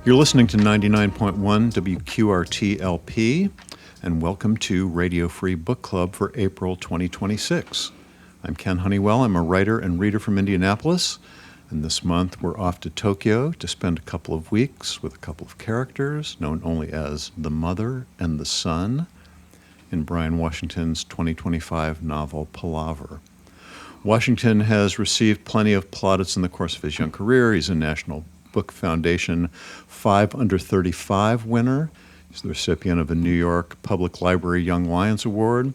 You're listening to 99.1 WQRT-LP, and welcome to Radio Free Book Club for April 2026. I'm Ken Honeywell. I'm a writer and reader from Indianapolis, and this month we're off to Tokyo to spend a couple of weeks with a couple of characters known only as the Mother and the Son in Bryan Washington's 2025 novel Palaver. Washington has received plenty of plaudits in the course of his young career. He's a National Book Foundation 5 Under 35 winner. He's the recipient of a New York Public Library Young Lions Award.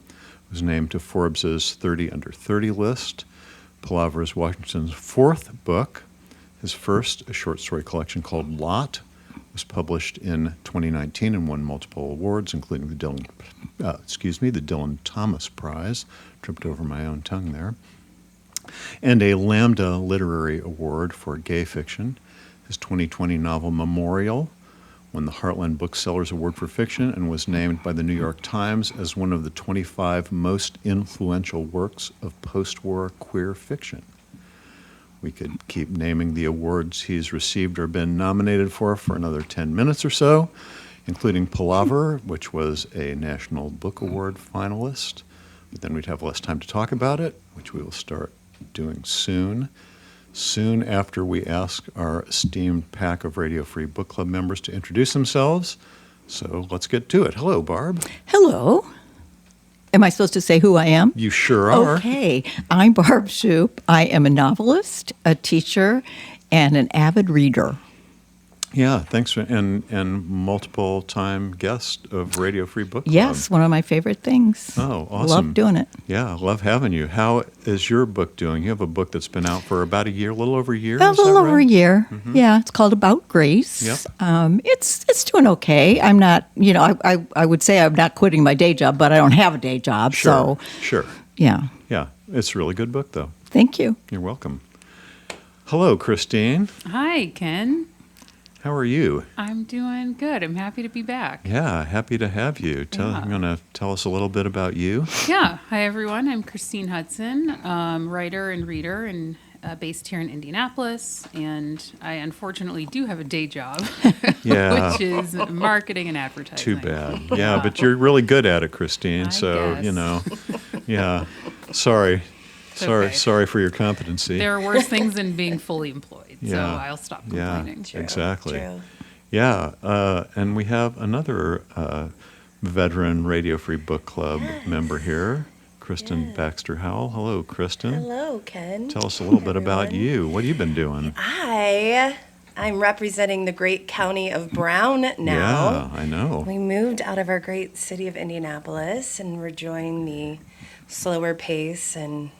Was named to Forbes' 30 Under 30 list. Palaver is Washington's fourth book. His first, a short story collection called Lot, was published in 2019 and won multiple awards, including the Dylan Thomas Prize. Tripped over my own tongue there. And a Lambda Literary Award for gay fiction. His 2020 novel Memorial won the Heartland Booksellers Award for Fiction and was named by the New York Times as one of the 25 most influential works of post-war queer fiction. We could keep naming the awards he's received or been nominated for another 10 minutes or so, including Palaver, which was a National Book Award finalist. But then we'd have less time to talk about it, which we will start doing soon after we ask our esteemed pack of Radio Free Book Club members to introduce themselves. So let's get to it. Hello, Barb. Hello. Am I supposed to say who I am? You sure are. Okay. I'm Barb Shoup. I am a novelist, a teacher, and an avid reader. Yeah, thanks for and multiple time guest of Radio Free Book Club. Yes, one of my favorite things. Oh, awesome. Love doing it. Yeah, love having you. How is your book doing? You have a book that's been out for about a year, a little over a year. About a little over a year. Mm-hmm. Yeah, it's called About Grace. Yep. It's doing okay. I'm not, I would say I'm not quitting my day job, but I don't have a day job. Sure. Yeah. Yeah, it's a really good book, though. Thank you. You're welcome. Hello, Kristin. Hi, Ken. How are you? I'm doing good. I'm happy to be back. Yeah, happy to have you. You're going to tell us a little bit about you? Yeah. Hi, everyone. I'm Kristin Hudson, writer and reader, and based here in Indianapolis. And I unfortunately do have a day job, Yeah. which is marketing and advertising. Too bad. Yeah, but you're really good at it, Kristin. I So, guess. Yeah. Sorry. Okay. Sorry for your competency. There are worse things than being fully employed, so Yeah. I'll stop complaining. Yeah, exactly. True. Yeah, and we have another veteran Radio Free Book Club member here, Kristin Baxter-Howell. Hello, Kristin. Hello, Ken. Tell us a little bit about everyone. you. What have you been doing? I'm representing the great county of Brown now. Yeah, I know. We moved out of our great city of Indianapolis and we're enjoying the slower pace and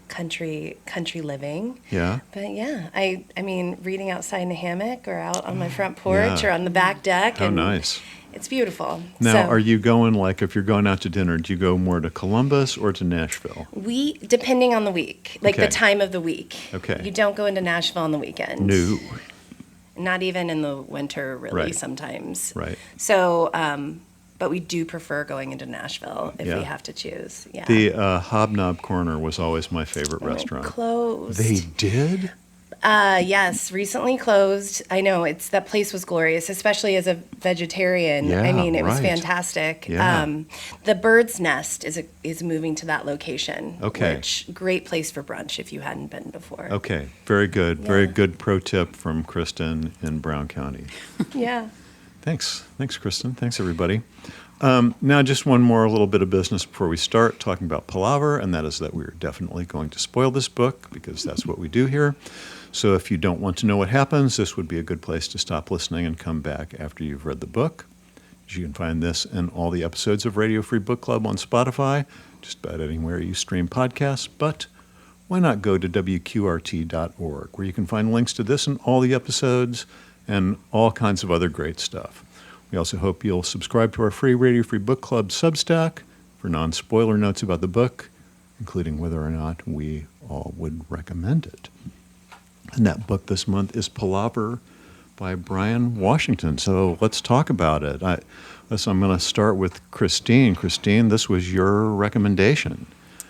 country living. Yeah. But yeah, I mean, reading outside in a hammock or out on my front porch Yeah. or on the back deck. How and nice. It's beautiful. Now, So are you going, like, if you're going out to dinner, do you go more to Columbus or to Nashville? depending on the week, like Okay. the time of the week. Okay. You don't go into Nashville on the weekend. No. Not even in the winter, really, Right. sometimes. Right. So, but we do prefer going into Nashville if Yeah. we have to choose. Yeah. The Hobnob Corner was always my favorite restaurant. Closed. They did? Yes, recently closed. I know that place was glorious, especially as a vegetarian. Yeah, I mean, it was right. fantastic. Yeah. The Bird's Nest is moving to that location. Okay. Which great place for brunch if you hadn't been before. Okay, very good. Very Yeah. good pro tip from Kristin in Brown County. Yeah. Thanks, Kristin. Thanks, everybody. Now, just one more little bit of business before we start talking about Palaver, and that is that we're definitely going to spoil this book because that's what we do here. So if you don't want to know what happens, this would be a good place to stop listening and come back after you've read the book. You can find this and all the episodes of Radio Free Book Club on Spotify, just about anywhere you stream podcasts, but why not go to WQRT.org, where you can find links to this and all the episodes and all kinds of other great stuff. We also hope you'll subscribe to our free Radio Free Book Club Substack for non-spoiler notes about the book, including whether or not we all would recommend it. And that book this month is Palaver by Bryan Washington. So let's talk about it. I'm going to start with Kristin. Kristin, this was your recommendation.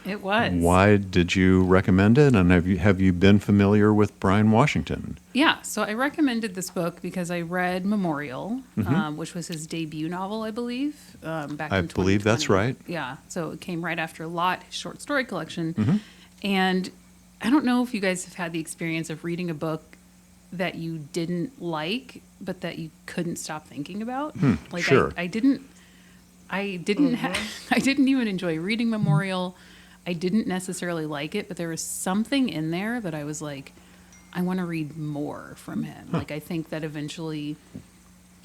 It was. Why did you recommend it? And have you been familiar with Bryan Washington? Yeah, so I recommended this book because I read Memorial, Mm-hmm. which was his debut novel, I believe, back I in 2020. believe that's right. Yeah, so it came right after Lot, his short story collection. Mm-hmm. And I don't know if you guys have had the experience of reading a book that you didn't like, but that you couldn't stop thinking about. Like sure. I didn't I didn't even enjoy reading Memorial. I didn't necessarily like it, but there was something in there that I was like, I want to read more from him. Like, I think that eventually,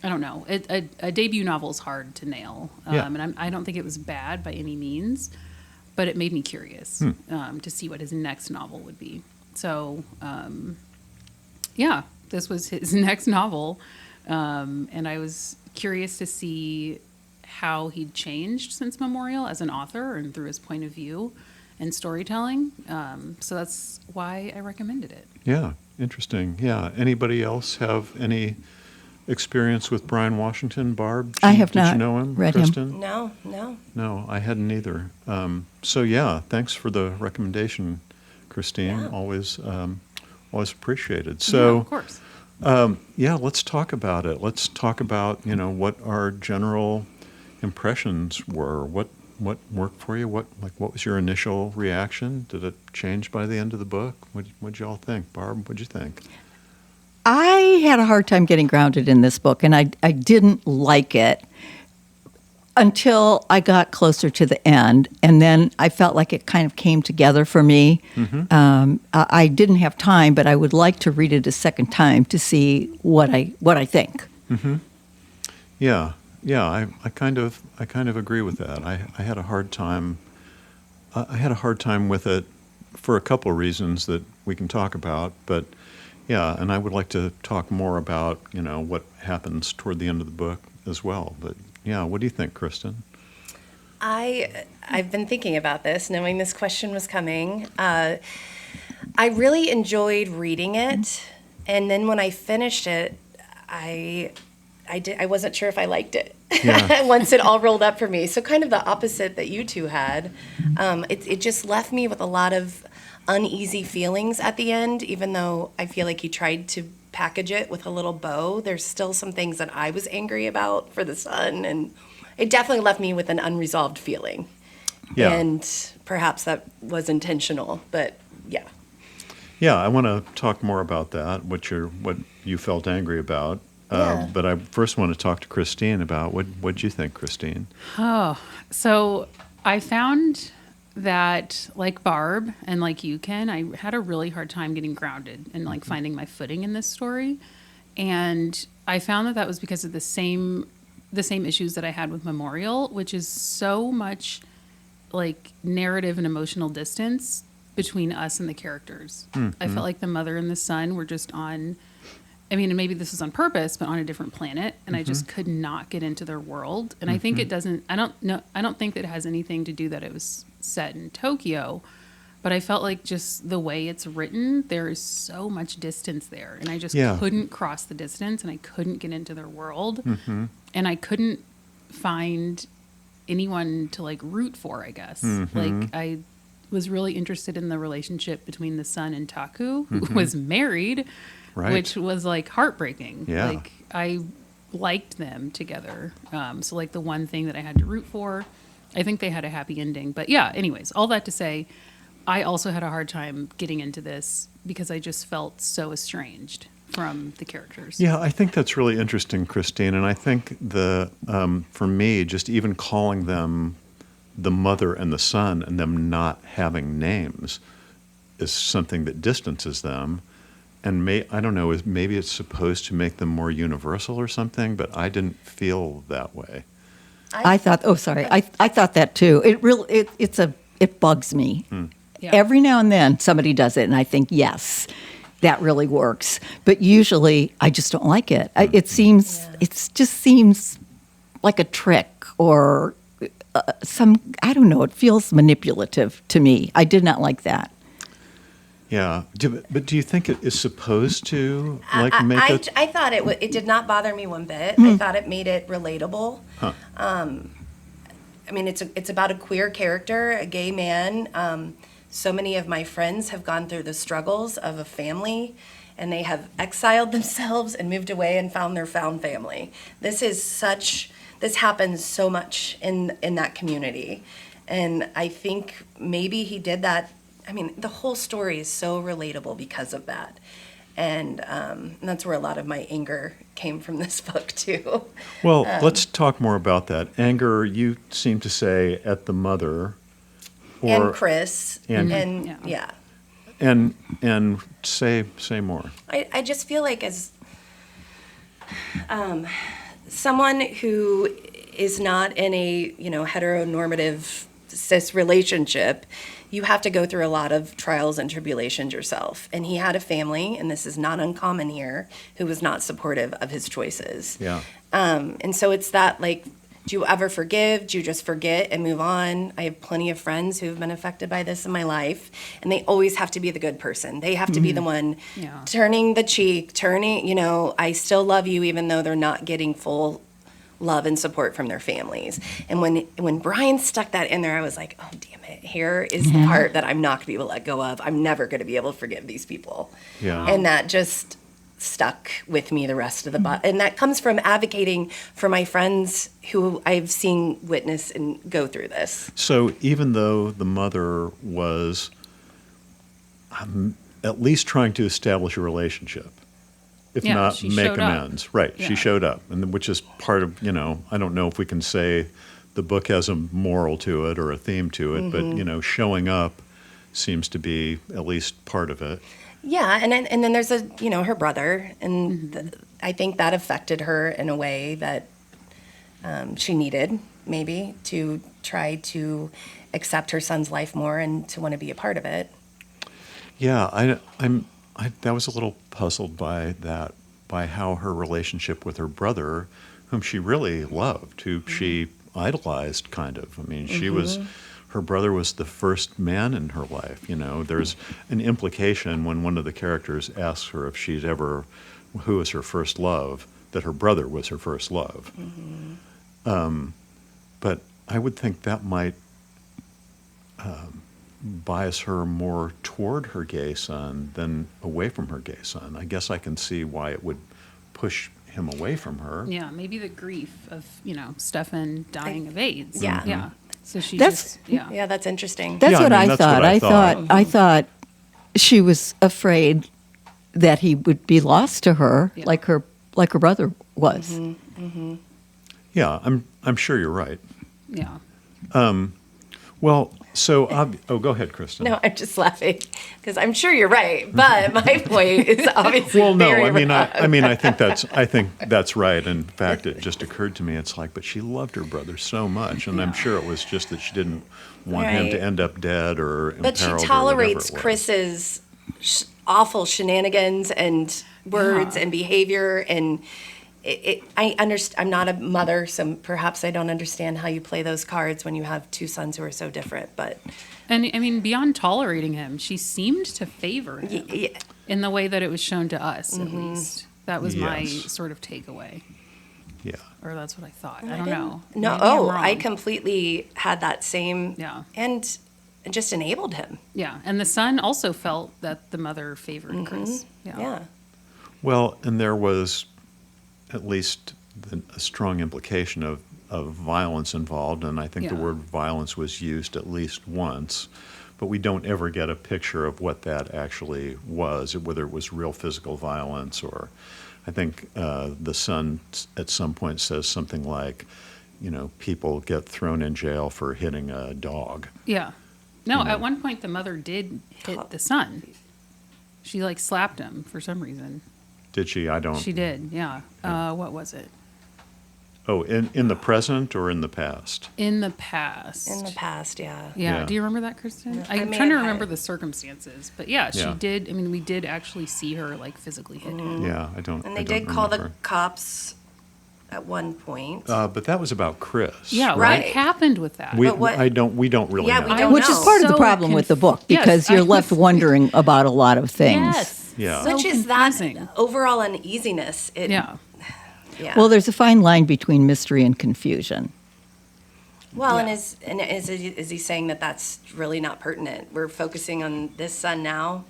I don't know, a debut novel is hard to nail. Yeah. And I don't think it was bad by any means, but it made me curious to see what his next novel would be. So, yeah, this was his next novel. And I was curious to see how he'd changed since Memorial as an author and through his point of view and storytelling. So that's why I recommended it. Yeah, interesting. Yeah. Anybody else have any experience with Bryan Washington? Barb? I have Did you not know him? read him. Kristin? No. No, I hadn't either. So yeah, thanks for the recommendation, Christine. Yeah. Always appreciated. Yeah, So of course. yeah, let's talk about it. Let's talk about what our general impressions were. What worked for you? What was your initial reaction? Did it change by the end of the book? What'd y'all think? Barb, what'd you think? I had a hard time getting grounded in this book, and I didn't like it until I got closer to the end, and then I felt like it kind of came together for me. I didn't have time, but I would like to read it a second time to see what I think. Yeah, I kind of agree with that. I had a hard time. I had a hard time with it for a couple of reasons that we can talk about, but yeah, and I would like to talk more about what happens toward the end of the book as well. But yeah, what do you think, Kristin? I've been thinking about this, knowing this question was coming. I really enjoyed reading it, and then when I finished it, I wasn't sure if I liked it Yeah. once it all rolled up for me. So kind of the opposite that you two had. It just left me with a lot of uneasy feelings at the end, even though I feel like he tried to package it with a little bow. There's still some things that I was angry about for the son, and it definitely left me with an unresolved feeling. Yeah. And perhaps that was intentional, but yeah. Yeah, I want to talk more about that. What you felt angry about. Yeah. But I first want to talk to Christine about what'd you think, Christine? So I found that, like Barb and like you, Ken, I had a really hard time getting grounded and like finding my footing in this story. And I found that was because of the same issues that I had with Memorial, which is so much like narrative and emotional distance between us and the characters. I felt like the mother and the son were just on, and maybe this was on purpose, but on a different planet, and I just could not get into their world. And I think it doesn't, I don't think that it has anything to do that it was set in Tokyo, but I felt like just the way it's written, there is so much distance there, and I just couldn't cross the distance, and I couldn't get into their world, and I couldn't find anyone to like root for, I guess. Like I was really interested in the relationship between the son and Taku, who was married, Right. which was like heartbreaking. Yeah. Like I liked them together. So like the one thing that I had to root for, I think they had a happy ending. But yeah, anyways, all that to say, I also had a hard time getting into this because I just felt so estranged from the characters. Yeah, I think that's really interesting, Christine. And I think for me, just even calling them the mother and the son and them not having names is something that distances them. And I don't know, maybe it's supposed to make them more universal or something, but I didn't feel that way. I thought that too. It bugs me. Yeah. Every now and then somebody does it, and I think, yes, that really works. But usually, I just don't like it. It just seems like a trick or I don't know. It feels manipulative to me. I did not like that. Yeah, but do you think it is supposed to I thought it did not bother me one bit. I thought it made it relatable. I mean, it's about a queer character, a gay man. So many of my friends have gone through the struggles of a family, and they have exiled themselves and moved away and found their found family. This happens so much in that community. And I think maybe he did that. I mean, the whole story is so relatable because of that. And that's where a lot of my anger came from this book, too. Well, let's talk more about that. Anger, you seem to say, at the mother. And Chris. And- yeah. And say more. I just feel like as someone who is not in a, heteronormative cis relationship, you have to go through a lot of trials and tribulations yourself. And he had a family, and this is not uncommon here, who was not supportive of his choices. Yeah. And so it's that, like, do you ever forgive? Do you just forget and move on? I have plenty of friends who have been affected by this in my life, and they always have to be the good person. They have to be the one turning the cheek, I still love you, even though they're not getting full love and support from their families. And when Bryan stuck that in there, I was like, oh, damn it. Here is the part that I'm not going to be able to let go of. I'm never going to be able to forgive these people. Yeah. And that just stuck with me the rest of the book. And that comes from advocating for my friends who I've seen witness and go through this. So even though the mother was at least trying to establish a relationship, if Yeah, not she make showed up. amends. Right, Yeah. she showed up, and which is part of, I don't know if we can say the book has a moral to it or a theme to it, but, showing up seems to be at least part of it. Yeah, and then there's her brother, and I think that affected her in a way that she needed, maybe, to try to accept her son's life more and to want to be a part of it. Yeah, I that was a little puzzled by that, by how her relationship with her brother, whom she really loved, who she idolized, kind of. I mean, her brother was the first man in her life. There's an implication when one of the characters asks her if she's ever, who is her first love, that her brother was her first love. But I would think that might bias her more toward her gay son than away from her gay son. I guess I can see why it would push him away from her. Yeah, maybe the grief of, Stefan dying of AIDS. Yeah. Yeah. So she That's- Yeah, that's interesting. That's Yeah, what I that's thought. what I I thought she was afraid that he would be lost to her, Yeah. like her brother was. Yeah, I'm sure you're right. Yeah. Well, so go ahead, Kristin. No, I'm just laughing because I'm sure you're right, but my point is obviously Well, no, very I mean, wrong. I think that's right. In fact, it just occurred to me, it's like, but she loved her brother so much, and I'm sure it was just that she didn't want him to Right. end up dead or imperiled. But she or whatever tolerates it was. Chris's awful shenanigans and words and behavior, and I understand. I'm not a mother, so perhaps I don't understand how you play those cards when you have two sons who are so different. But And I mean, beyond tolerating him, she seemed to favor him yeah, in the way that it was shown to us, at least. That was my Yes. sort of takeaway. Yeah. Or that's what I thought. I don't know. no, Maybe I'm I wrong. completely had that same. Yeah. And just enabled him. Yeah. And the son also felt that the mother favored Chris. Yeah. Well, and there was at least a strong implication of violence involved, and I think the Yeah. word violence was used at least once, but we don't ever get a picture of what that actually was, whether it was real physical violence or, I think the son at some point says something like, people get thrown in jail for hitting a dog. Yeah. No, at one point the mother did hit the son. She slapped him for some reason. Did she? I don't. She did, yeah. What was it? Oh, in the present or in the past? In the past. In the past, yeah. Yeah. Yeah. Do you remember that, Kristin? I I'm may trying to have had remember it. the circumstances, but yeah, she Yeah. did. I mean, we did actually see her physically hit him. Yeah, I don't. And I they don't did call the remember. cops at one point. But that was about Chris. Yeah, Right. what happened with that? We But what- we don't really Yeah, know. we don't Which is know. part of the So problem with the book, yes, because you're I left was- wondering about a lot of things. Yes. Yeah. So Which is confusing. that overall uneasiness. Yeah. Yeah. Well, there's a fine line between mystery and confusion. Well, Yeah. and is he saying that that's really not pertinent? We're focusing on this son now.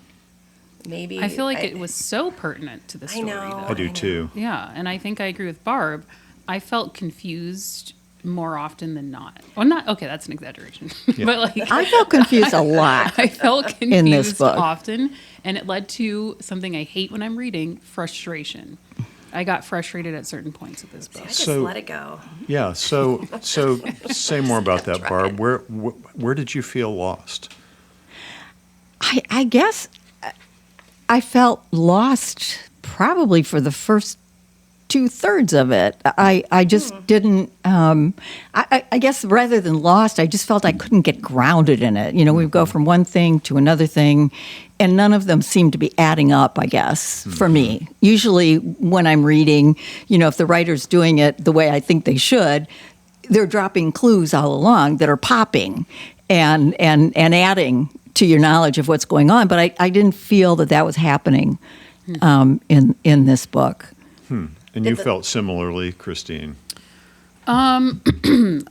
Maybe I feel like it was so pertinent to the I story. know. though. I do too. Yeah, and I think I agree with Barb. I felt confused more often than not. Well, not okay. That's an exaggeration, but like I felt confused a lot. I felt confused In this book. often, and it led to something I hate when I'm reading: frustration. I got frustrated at certain points of this book. I just So- let it go. Yeah. So say more about that, Barb. Where did you feel lost? I guess I felt lost probably for the first 2/3 of it. I just didn't, I guess rather than lost, I just felt I couldn't get grounded in it. You know, we go from one thing to another thing, and none of them seem to be adding up, I guess, for me. Usually when I'm reading, you know, if the writer's doing it the way I think they should, they're dropping clues all along that are popping and adding to your knowledge of what's going on. But I didn't feel that was happening in this book. And you felt similarly, Christine.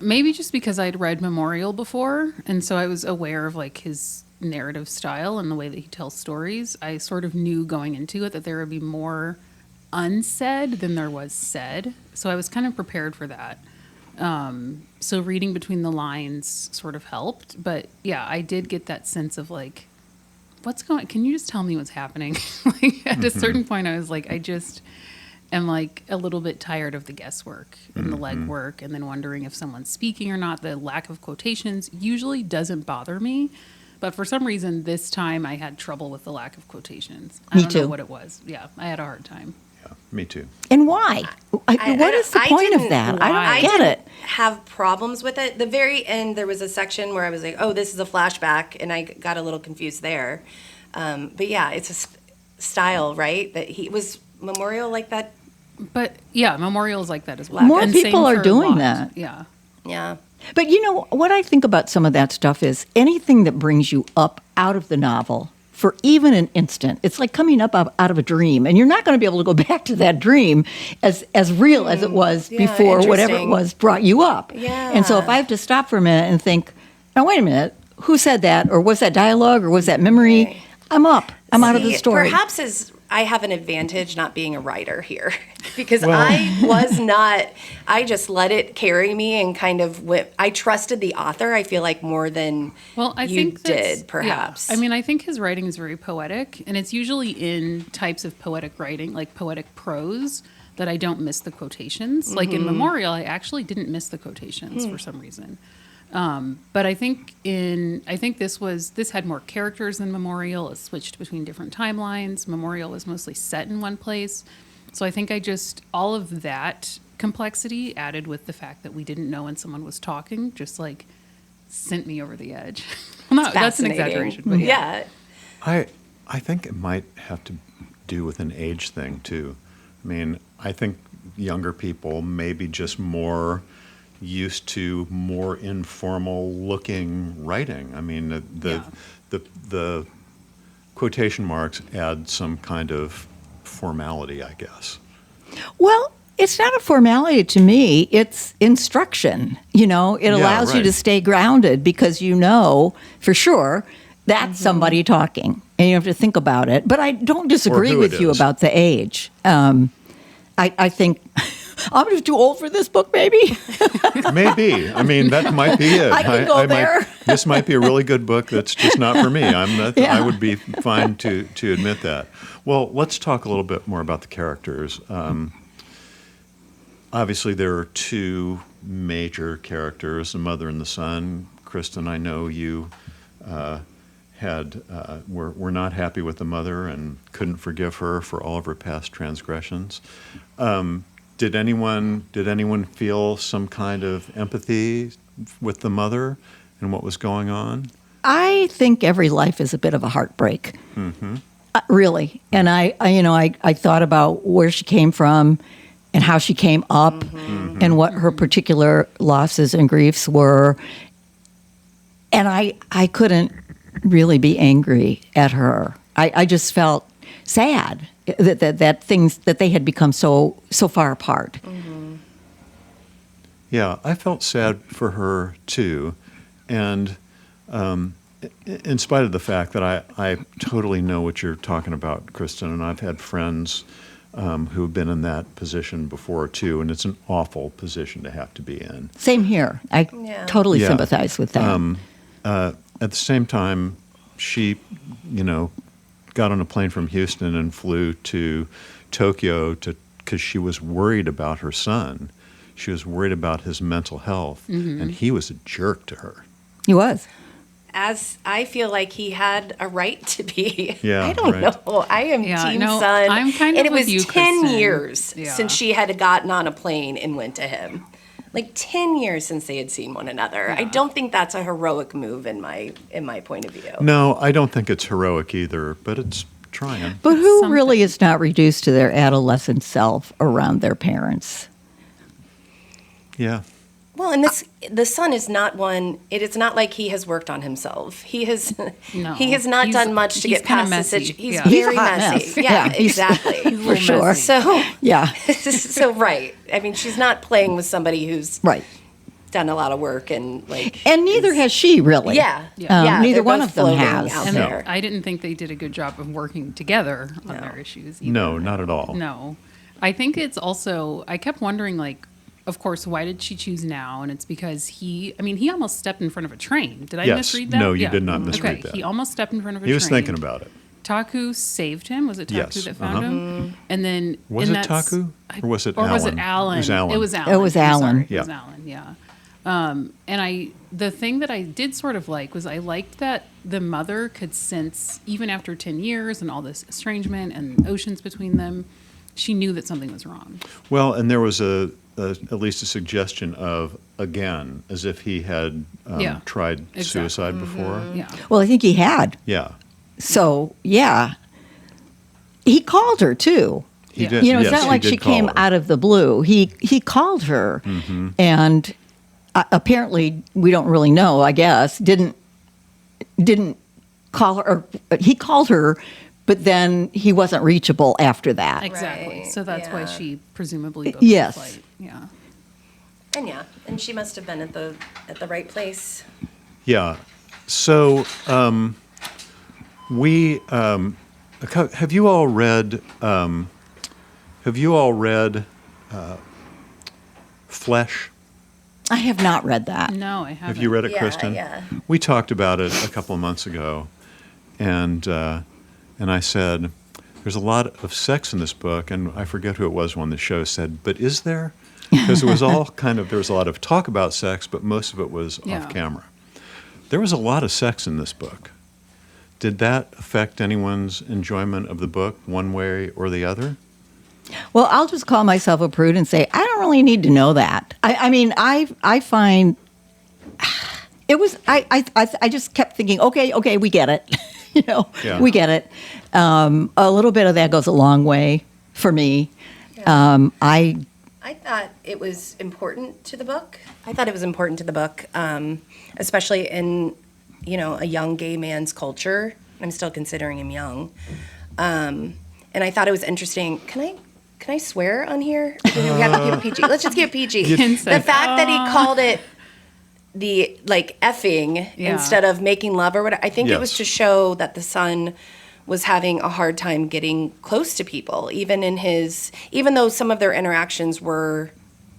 Maybe just because I'd read Memorial before, and so I was aware of like his narrative style and the way that he tells stories. I sort of knew going into it that there would be more unsaid than there was said, so I was kind of prepared for that. So reading between the lines sort of helped, but yeah, I did get that sense of like, what's going? Can you just tell me what's happening? Like at a certain point, I was like, I just am like a little bit tired of the guesswork and the legwork, and then wondering if someone's speaking or not. The lack of quotations usually doesn't bother me, but for some reason this time I had trouble with the lack of quotations. I Me don't know too. what it was. Yeah, I had a hard time. Yeah, me too. And why? What is the point of didn't- that? I why? don't get didn't it. have problems with it. The very end, there was a section where I was like, "Oh, this is a flashback," and I got a little confused there. But yeah, it's a style, right? That he was Memorial like that. But yeah, Memorial is like that as well. More And people same are for doing Lot. that. Yeah. Yeah. But you know, what I think about some of that stuff is anything that brings you up out of the novel for even an instant, it's like coming up out of a dream. And you're not going to be able to go back to that dream as real as it was yeah, before whatever it interesting. was brought you up. Yeah. And so if I have to stop for a minute and think, now wait a minute, who said that? Or was that dialogue? Or was that memory? Right. I'm up. I'm out of the See, story. Perhaps I have an advantage not being a writer here because Well- I was not. I just let it carry me and kind of I trusted the author. I feel like more than Well, I you think that's- did, perhaps. Yeah. I mean, I think his writing is very poetic, and it's usually in types of poetic writing, like poetic prose, that I don't miss the quotations. Like in Memorial, I actually didn't miss the quotations for some reason. But I think this had more characters than Memorial. It switched between different timelines. Memorial was mostly set in one place. So I think all of that complexity added with the fact that we didn't know when someone was talking, just like sent me over the edge. Well, no, that's an Fascinating. exaggeration, but yeah. I think it might have to do with an age thing too. I mean, I think younger people may be just more used to more informal looking writing. I mean, the quotation marks add some kind of formality, I guess. Well, it's not a formality to me. It's instruction. You know, it allows you right. to stay grounded because you know for sure that's somebody talking, and you have to think about it. But I don't disagree who with it you is. about the age. I think I'm just too old for this book, maybe. Maybe. I mean, that might be it. I can go there. This might be a really good book that's just not for me. Yeah. I would be fine to admit that. Well, let's talk a little bit more about the characters. Obviously, there are two major characters, the mother and the son. Kristin, I know you were not happy with the mother and couldn't forgive her for all of her past transgressions. Did anyone feel some kind of empathy with the mother and what was going on? I think every life is a bit of a heartbreak, really. And I thought about where she came from and how she came up and what her particular losses and griefs were. And I couldn't really be angry at her. I just felt sad that things that they had become so far apart. Yeah, I felt sad for her too, and in spite of the fact that I totally know what you're talking about, Kristin, and I've had friends who have been in that position before too, and it's an awful position to have to be in. Same here. I Yeah. totally Yeah. sympathize with that. At the same time, she, got on a plane from Houston and flew to Tokyo because she was worried about her son. She was worried about his mental health, and he was a jerk to her. He was. As I feel like he had a right to be. Yeah, I don't right. know. I am Yeah, team no, son. I'm kind and of it was with you, 10 Kristin. years Yeah. since she had gotten on a plane and went to him. Like 10 years since they had seen one another. I don't think that's a heroic move in my point of view. No, I don't think it's heroic either, but it's trying. But who Something. really is not reduced to their adolescent self around their parents? Yeah. Well, and the son is not one. It is not like he has worked on himself. He has. No. He has not He's- done much to he's get kinda past the messy. situation. He's Yeah. He's a very hot messy. mess. Yeah, Yeah, he's- exactly. He's a little sure. messy. So, Yeah, so right. I mean, she's not playing with somebody who's right. done a lot of work and like. And neither has she really. Yeah. Neither they're one both of them floating has. out And there. I didn't think they did a good job of working together on their issues either. No, not at all. No. I think it's also, I kept wondering, like, of course, why did she choose now? And it's because he almost stepped in front of a train. Did I Yes. misread that? No, you did not misread okay. that. He almost stepped in front of a He train. was thinking about it. Taku saved him. Was it Taku Yes, that found him? And then Was in it that Taku? Or was it or was it Alan? Alan? It was Alan. It was Alan. It was I'm Alan. sorry. It Yeah. was Alan. Yeah. And the thing that I did sort of like was I liked that the mother could sense, even after 10 years and all this estrangement and oceans between them, she knew that something was wrong. Well, and there was at least a suggestion of again, as if he had Yeah, tried exactly. suicide before. Yeah. Well, I think he had. Yeah, So, yeah. He called her, too. he Yeah. did. You know, it's yes, not he like did she call came her. out of the blue. He called her, and apparently, we don't really know. I guess didn't call her. Or he called her, but then he wasn't reachable after that. Exactly. Right, So that's why yeah. she presumably booked Yes. the flight. Yeah. And she must have been at the right place. Yeah. So we have you all read Flesh? I have not read that. No, I haven't. Have you read it, Yeah, Kristin? yeah. We talked about it a couple of months ago, and I said, "There's a lot of sex in this book," and I forget who it was on the show said, "But is there?" Because it was all there was a lot of talk about sex, but most of it was Yeah. off camera. There was a lot of sex in this book. Did that affect anyone's enjoyment of the book one way or the other? Well, I'll just call myself a prude and say I don't really need to know that. I mean, I find it was I just kept thinking, okay, we get it, Yeah. we get it. A little bit of that goes a long way for me. I thought it was important to the book. Especially in, a young gay man's culture. I'm still considering him young. And I thought it was interesting. Can I swear on here? We have to keep it PG. Let's just keep it PG. Consent. The fact that he called it the effing Yeah. instead of making love or whatever. I think it was Yes. to show that the son was having a hard time getting close to people, even though some of their interactions were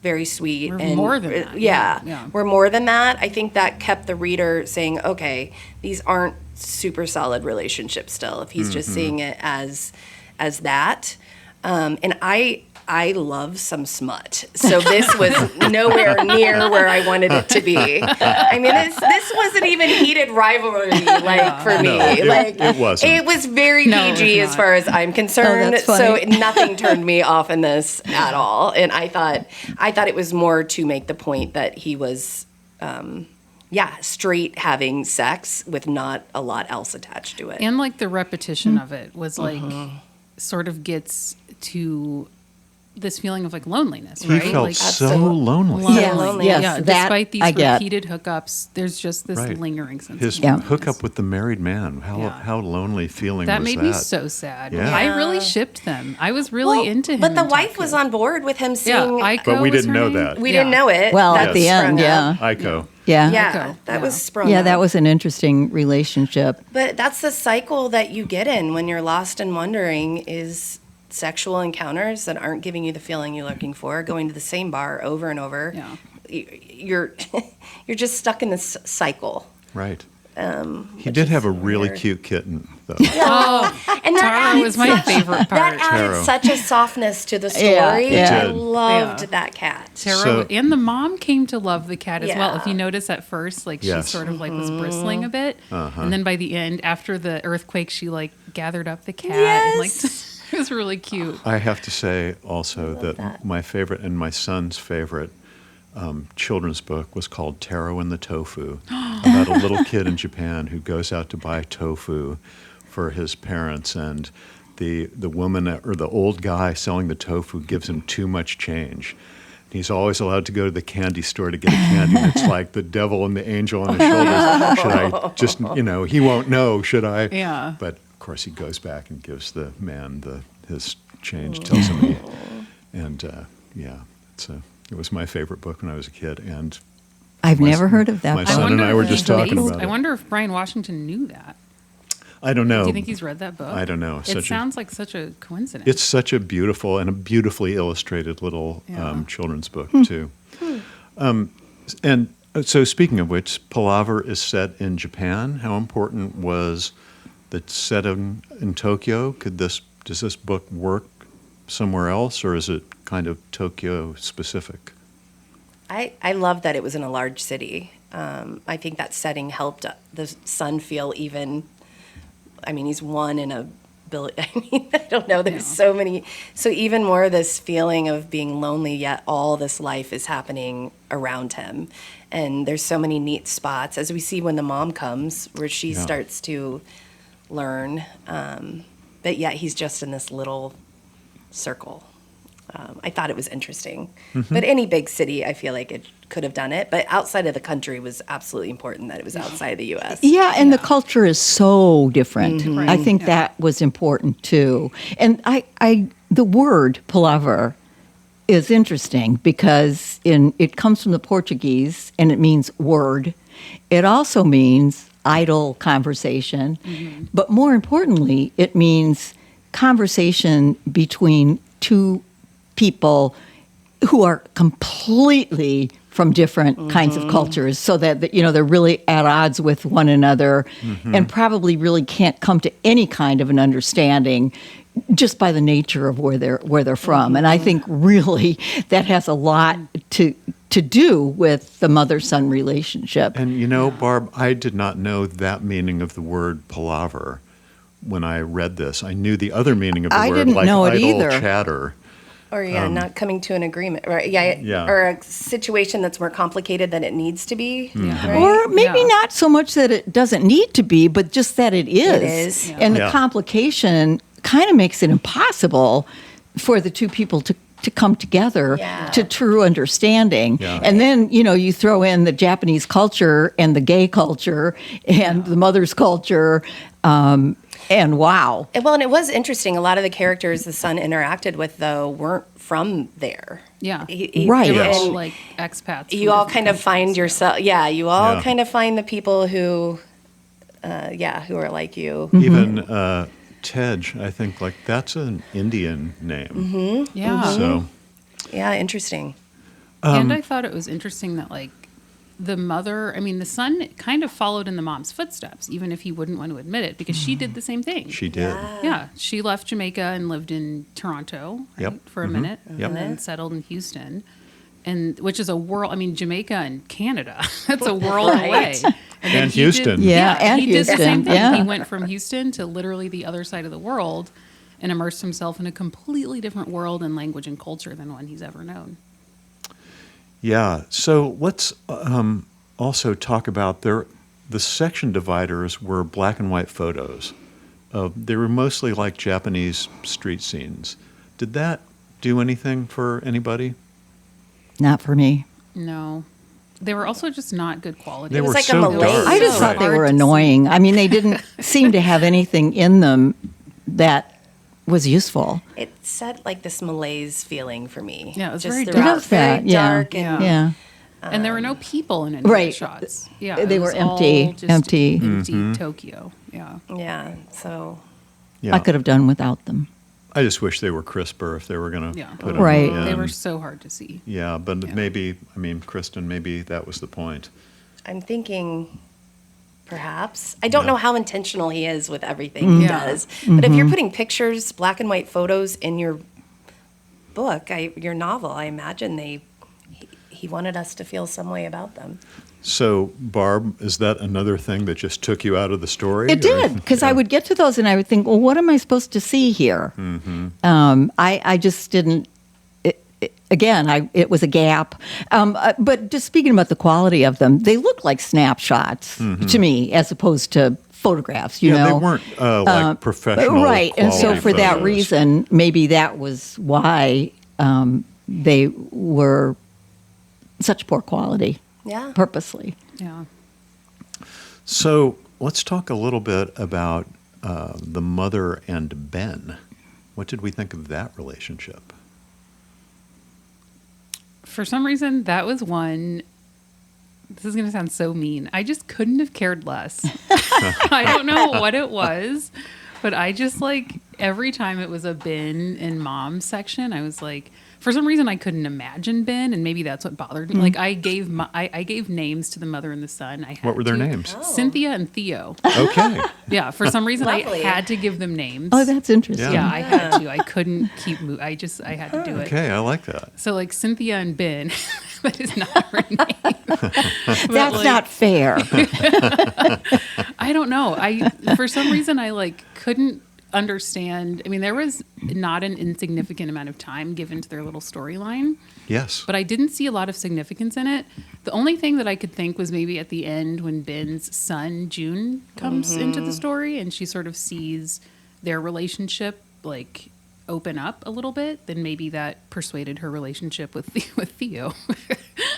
very sweet Were and more than that. Yeah, Yeah. were more than that. I think that kept the reader saying, okay, these aren't super solid relationships still. If he's just seeing it as that, and I love some smut. So this was nowhere near where I wanted it to be. I mean, this wasn't even heated rivalry for me. No, it wasn't. It was very No, it was PG as not. far as I'm concerned. that's So funny. nothing turned me off in this at all. And I thought it was more to make the point that he was straight having sex with not a lot else attached to it. And like the repetition of it was like sort of gets to this feeling of like loneliness, He right? felt like so absolutely. lonely. Yes, lonely. yes, yeah, that despite these I get. repeated hookups, there's just this Right. lingering sense His of loneliness. hookup with the married man. How Yeah. how lonely feeling that was made that? me so sad. Yeah. I really shipped them. I was really Well, into him. But the and wife Taku. was on board with him Yeah, seeing. Aiko But we was didn't her know name. that. we Yeah. didn't know it. Well, That at the sprung end, up. yeah. Aiko. Yeah. Yeah, Aiko, that yeah. was sprung Yeah, up. that was an interesting relationship. But that's the cycle that you get in when you're lost and wondering is sexual encounters that aren't giving you the feeling you're looking for, going to the same bar over and over. Yeah. You're you're just stuck in this cycle. Right. He which did is have a really weird. cute kitten, though. Oh, And Taro added was my such- favorite That part. added Taro. such a softness to the story. Yeah, yeah. It I did. loved Yeah. that cat. Taro So- and the mom came to love the cat as well. If Yeah. you notice at first, like Yes. she sort of like was bristling a bit, and then by the end, after the earthquake, she like gathered up the cat and like Yes. it was really cute. I have to say also that, that. my favorite and my son's favorite children's book was called Taro and the Tofu, about a little kid in Japan who goes out to buy tofu for his parents, and the woman or the old guy selling the tofu gives him too much change. He's always allowed to go to the candy store to get a candy, and it's like the devil and the angel on his shoulders. Should I just, he won't know, should I? Yeah. But of course, he goes back and gives the man his change, tells him he, and yeah, it was my favorite book when I was a kid, and I've My never son- heard of that. my book. son and I were if just he's talking based- about I it. wonder if Brian Washington knew that. I don't know. Do you think he's read that book? I don't know. It sounds like such a coincidence. It's such a beautiful and a beautifully illustrated little Yeah. children's book too. And so, speaking of which, Palaver is set in Japan. How important was the setting in Tokyo? Does this book work somewhere else, or is it kind of Tokyo specific? I love that it was in a large city. I think that setting helped the son feel even. I mean, he's one in a billion. I mean, I don't know. There's so many. So even more this feeling of being lonely, yet all this life is happening around him. And there's so many neat spots, as we see when the mom comes, where she Yeah. starts to learn. But yet he's just in this little circle. I thought it was interesting. But any big city, I feel like it could have done it. But outside of the country was absolutely important that it was outside of the U.S. Yeah, and the culture is so different. Right. I think Yeah. that was important too. And the word palaver is interesting because it comes from the Portuguese and it means word. It also means idle conversation, but more importantly, it means conversation between two people who are completely from different kinds of cultures, so that they're really at odds with one another, and probably really can't come to any kind of an understanding just by the nature of where they're from. And I think really that has a lot to do with the mother-son relationship. And Barb, I did not know that meaning of the word palaver when I read this. I knew the other meaning of the I word, didn't like know it idle either. chatter. Or not coming to an agreement, right? Yeah. Or a situation that's more complicated than it needs to be. Yeah. Right? Or maybe Yeah. not so much that it doesn't need to be, but just that it is. It is. Yeah. And the Yeah. complication kind of makes it impossible for the two people to come together Yeah. to true understanding. Yeah. And then, you throw in the Japanese culture and the gay culture and the mother's culture, and wow. And it was interesting. A lot of the characters the son interacted with, though, weren't from there. Yeah. Right. They were all And like expats. you from all different kind of find countries. yourself. Yeah, you all Yeah. kind of find the people who are like you. Even Tej, I think, like that's an Indian name. Yeah. So Yeah, interesting. And I thought it was interesting that like the son kind of followed in the mom's footsteps, even if he wouldn't want to admit it, because she did the same thing. she did. Yeah, she left Jamaica and lived in Toronto Yep. for a minute, Yep. and then settled in Houston, and which is a world. I mean, Jamaica and Canada. That's a world Right. away. then And he Houston. Yeah, and he did the Houston, same thing. yeah. He went from Houston to literally the other side of the world, and immersed himself in a completely different world and language and culture than one he's ever known. Yeah. So let's also talk about the section dividers were black and white photos. They were mostly like Japanese street scenes. Did that do anything for anybody? Not for me. No. They were also just not good quality. They was were like a so malaise. dark. I just so thought they hard were to see. annoying. I mean, they didn't seem to have anything in them that was useful. It set like this malaise feeling for me. Yeah, it was just very throughout, dark. It does that, very yeah. dark and Yeah. And there were no people in any of Right. the shots. Yeah, They it were was all empty, just empty. empty Tokyo. Yeah. yeah. So Yeah. I could have done without them. I just wish they were crisper if they were going to Yeah. put them Right. in. They were so hard to see. Yeah, but Yeah. maybe, I mean, Kristin, maybe that was the point. I'm thinking perhaps. I don't Yeah. know how intentional he is with everything he Yeah. does. But if you're putting pictures, black and white photos in your book, your novel, I imagine he wanted us to feel some way about them. So, Barb, is that another thing that just took you out of the story? It or- did, because I Yeah. would get to those and I would think, well, what am I supposed to see here? I just didn't. It was a gap. But just speaking about the quality of them, they look like snapshots to me, as opposed to photographs. You Yeah, know, they weren't like professional. right? And so quality for that photos. reason, maybe that was why they were such poor quality, Yeah. purposely. Yeah. So, let's talk a little bit about the mother and Ben. What did we think of that relationship? For some reason, that was one. This is going to sound so mean. I just couldn't have cared less. I don't know what it was, but I just like every time it was a Ben and Mom section, I was like, for some reason, I couldn't imagine Ben, and maybe that's what bothered me. Like I gave I gave names to the mother and the son. I had What were their to. names? Cynthia and Theo. Okay. Yeah, for some reason, I Lovely. had to give them names. Oh, that's interesting. yeah, I had to. I couldn't keep moving. I had to do it. Okay, I like that. So like Cynthia and Ben, that is not her name. That's not fair. I don't know. For some reason I like couldn't understand. I mean, there was not an insignificant amount of time given to their little storyline, Yes. but I didn't see a lot of significance in it. The only thing that I could think was maybe at the end when Ben's son June comes into the story and she sort of sees their relationship like open up a little bit, then maybe that persuaded her relationship with Theo,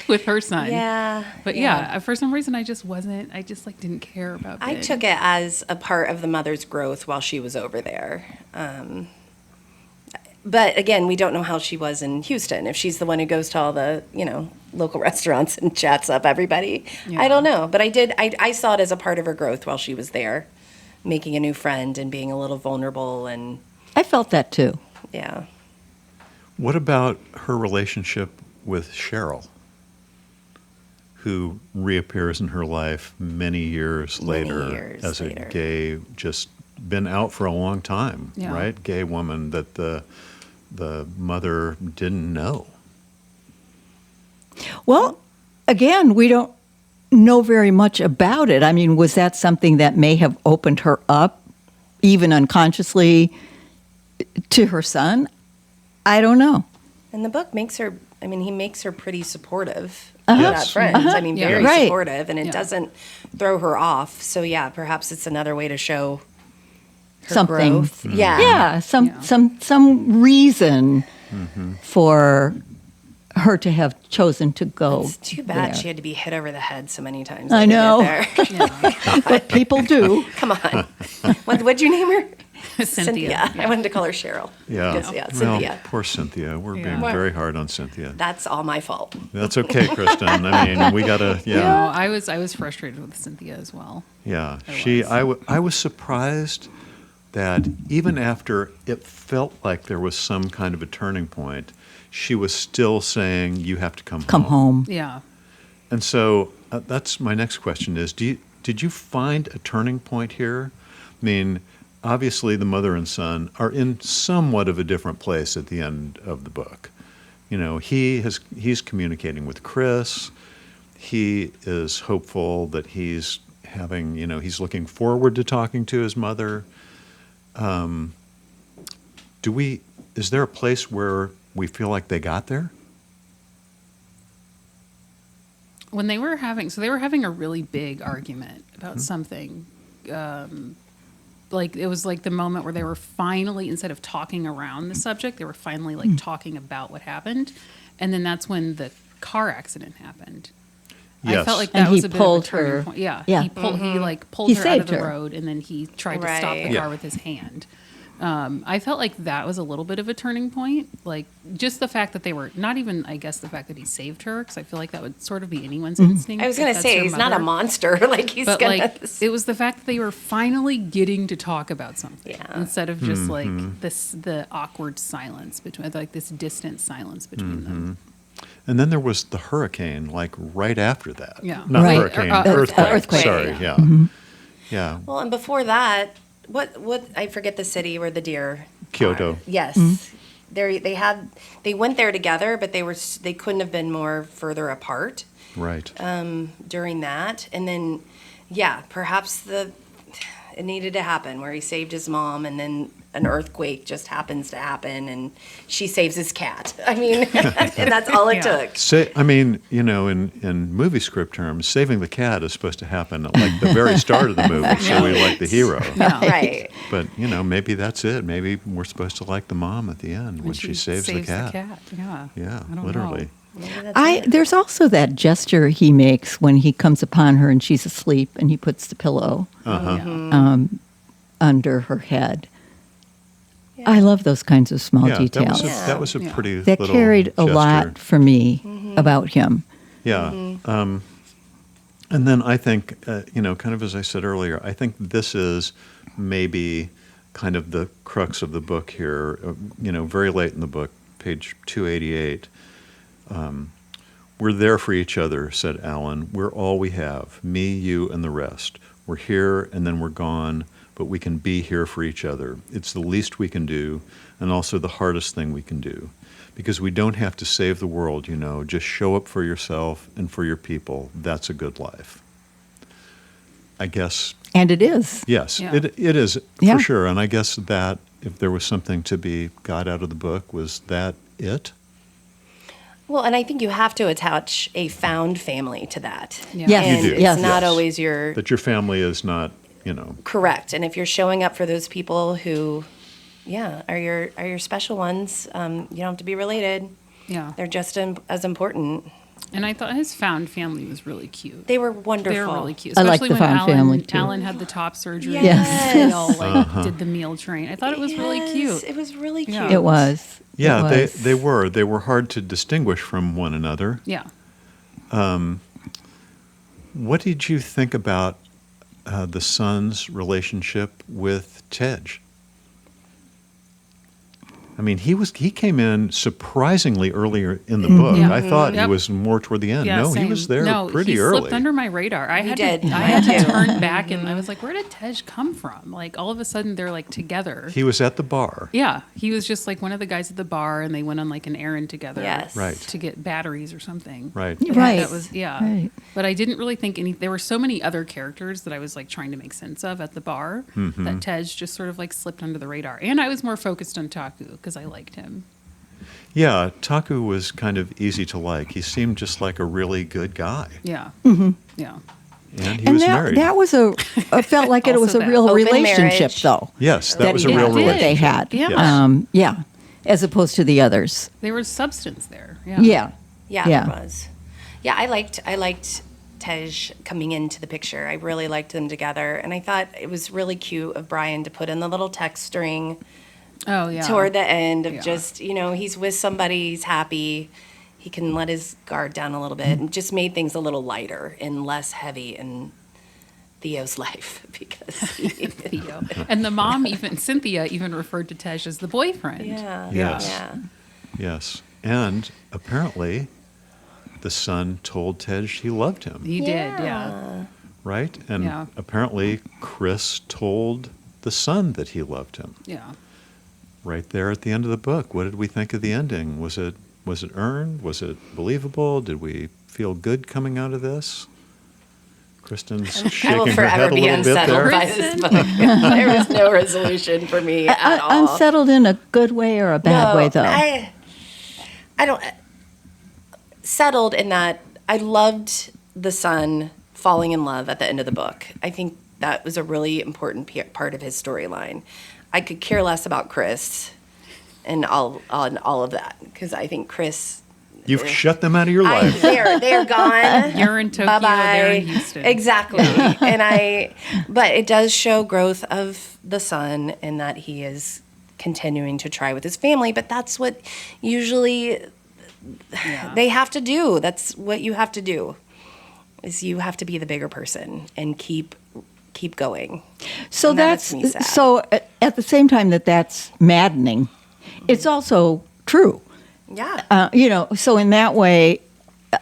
with her son. Yeah. But yeah, for some reason I just like didn't care about Ben. I took it as a part of the mother's growth while she was over there. But again, we don't know how she was in Houston. If she's the one who goes to all the, local restaurants and chats up everybody. Yeah. I don't know. But I saw it as a part of her growth while she was there, making a new friend and being a little vulnerable and, I felt that too. yeah. What about her relationship with Cheryl, who reappears in her life many years Many later years as later. a gay, just been out for a long time, Yeah. right? Gay woman that the mother didn't know. Well, again, we don't know very much about it. I mean, was that something that may have opened her up, even unconsciously, to her son? I don't know. And the book makes her, he makes her pretty supportive Uh-huh. of that friend. I mean, Yeah. very Right. supportive, and it Yeah. doesn't throw her off. So, yeah, perhaps it's another way to show her Something. growth. Yeah. Yeah, Yeah. some reason for her to have chosen to go. It's too bad there. she had to be hit over the head so many times. I to get know. there. But people do. Come on. What'd you name her? Cynthia. I wanted to call her Cheryl. Yeah. Because, yeah, Well, Cynthia. poor Cynthia. We're being Yeah. very hard on Cynthia. That's all my fault. That's okay, Kristin. I mean, we gotta, No, yeah. I was frustrated with Cynthia as well. Yeah, was. I was surprised that even after it felt like there was some kind of a turning point, she was still saying, you have to come home. Yeah. And so that's my next question is, did you find a turning point here? I mean, obviously the mother and son are in somewhat of a different place at the end of the book. He's communicating with Chris. He is hopeful that he's having, he's looking forward to talking to his mother. Is there a place where we feel like they got there? When they were having a really big argument about something, like it was like the moment where they were finally, instead of talking around the subject, they were finally like talking about what happened. And then that's when the car accident happened. I Yes. felt like And that he was a bit of a pulled turning her- point. Yeah. Yeah. He pulled he like pulled He her out of saved the her. road, and then he tried to stop the Right. car Yeah. with his hand. I felt like that was a little bit of a turning point. Like just the fact that they were not even, I guess, the fact that he saved her, because I feel like that would sort of be anyone's instinct. I was if going to that's say your he's not a mother. monster. Like he's But gonna. like it was the fact that they were finally getting to talk about something Yeah. instead of just like the awkward silence between, like this distant silence between them. And then there was the hurricane, like right after that. Yeah. Not Right. hurricane, Earthquake. earthquake. Sorry, Yeah. yeah. Yeah. Well, and before that, what I forget the city where the deer. Kyoto. are. Yes. They went there together, but they couldn't have been more further apart Right. during that. And then, yeah, perhaps it needed to happen where he saved his mom, and then an earthquake just happens to happen, and she saves his cat. I mean, and that's all it Yeah. took. I mean, you know, in movie script terms, saving the cat is supposed to happen at like the very start of the movie, so we like the hero. Yeah. Right. But, you know, maybe that's it. Maybe we're supposed to like the mom at the end when she saves the cat. Yeah. Yeah, I don't literally. know. Maybe that's it. There's also that gesture he makes when he comes upon her and she's asleep and he puts the pillow Uh-huh. Yeah. under her head. Yeah. I love those kinds of small Yeah, details. that was a Yeah. pretty That little carried a gesture. lot for me about him. Yeah. And then I think, you know, kind of as I said earlier, I think this is maybe kind of the crux of the book here. You know, very late in the book, page 288. We're there for each other, said Alan. We're all we have, me, you, and the rest. We're here and then we're gone, but we can be here for each other. It's the least we can do, and also the hardest thing we can do. Because we don't have to save the world, you know. Just show up for yourself and for your people. That's a good life. I guess, And it is. yes, Yeah. it is Yeah. for sure. And I guess that if there was something to be got out of the book, was that it? Well, and I think you have to attach a found family to that. Yeah. Yes. And You do, it's yes. not yes. always your That your family is not, you know, correct. And if you're showing up for those people who, yeah, are your special ones, you don't have to be related. Yeah. They're just as important. And I thought his found family was really cute. They were wonderful. They were really cute. I like Especially the when found family, too. Alan had the top surgery. Yes. And they all like did the meal train. I thought it was really Yes, cute. It was really cute. Yeah. It was. yeah, It was. they were hard to distinguish from one another. Yeah. What did you think about the son's relationship with Tej? I mean, he came in surprisingly earlier in the book. Yeah. I thought he Yep. was more toward the end. Yeah, No, he same. was there no, pretty he early. slipped under my radar. I had did. to I had had to to. turn back, and I was like, "Where did Tej come from?" Like all of a sudden, they're like together. He was at the bar. Yeah, he was just like one of the guys at the bar, and they went on like an errand together. Yes. Right. To get batteries or something. Right. Right. That was Right. But I didn't really think any. There were so many other characters that I was like trying to make sense of at the bar that Tej just sort of like slipped under the radar. And I was more focused on Taku because I liked him. Yeah, Taku was kind of easy to like. He seemed just like a really good guy. Yeah. Yeah. And he And was that, married. that was I felt like it Also was a that. real Open relationship, marriage. though. Yes, that was a he real had, did. that they relationship. had. Yeah. Yes. Yeah, as opposed to the others. There was substance there. Yeah. Yeah. Yeah, Yeah. it was. Yeah, I liked Tej coming into the picture. I really liked them together, and I thought it was really cute of Bryan to put in the little text string Oh yeah. toward the end of Yeah. just, you know, he's with somebody, he's happy, he can let his guard down a little bit, and just made things a little lighter and less heavy in Theo's life because Theo. And the mom, even Cynthia, even referred to Tej as the boyfriend. yeah, Yes. yeah. Yes. And apparently the son told Tej he loved him, He did. Yeah. right? And Yeah. apparently Chris told the son that he loved him. Yeah. Right there at the end of the book. What did we think of the ending? Was it earned? Was it believable? Did we feel good coming out of this? Kristen's I will shaking her forever head a be little bit unsettled there. by this book. There was no resolution for me at all. Unsettled in a good way or a bad No, way, though? I don't. Settled in that I loved the son falling in love at the end of the book. I think that was a really important part of his storyline. I could care less about Chris and all of that, because I think Chris... You've shut them out of your life. They're gone. You're in Tokyo, Bye-bye. they're in Houston. Exactly. But it does show growth of the son, and that he is continuing to try with his family. But that's what usually they have to do. That's what you have to do, is you have to be the bigger person and keep going. So And that makes me sad. so at the same time that's maddening, it's also true. Yeah. So in that way,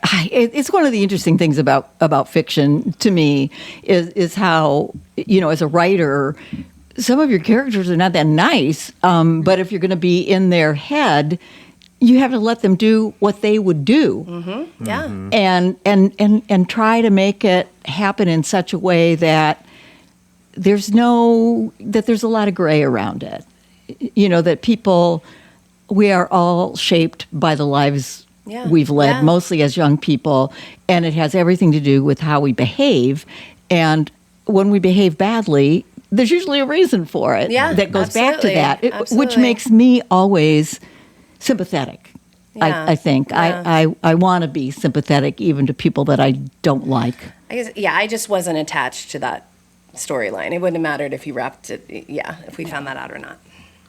it's one of the interesting things about fiction to me is how, as a writer, some of your characters are not that nice, but if you're going to be in their head, you have to let them do what they would do. Mm-hmm. Yeah. And try to make it happen in such a way that there's a lot of gray around it. That we are all shaped by the lives we've led, mostly as young people, and it has everything to do with how we behave. And when we behave badly, there's usually a reason for it that goes back to that, which makes me always sympathetic. Yeah. I think Yeah. I want to be sympathetic even to people that I don't like. I just wasn't attached to that storyline. It wouldn't have mattered if he wrapped it, if we found that out or not.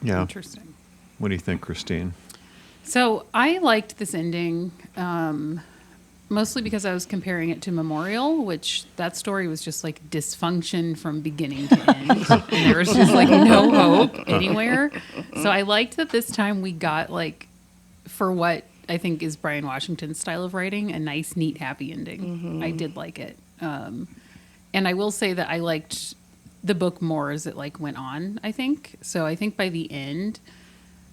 Yeah. Interesting. What do you think, Christine? So I liked this ending, mostly because I was comparing it to Memorial, which that story was just like dysfunction from beginning to end. And there was just like no hope anywhere. So I liked that this time we got like, for what I think is Bryan Washington's style of writing, a nice, neat, happy ending. Mm-hmm. I did like it. And I will say that I liked the book more as it like went on, I think. So I think by the end,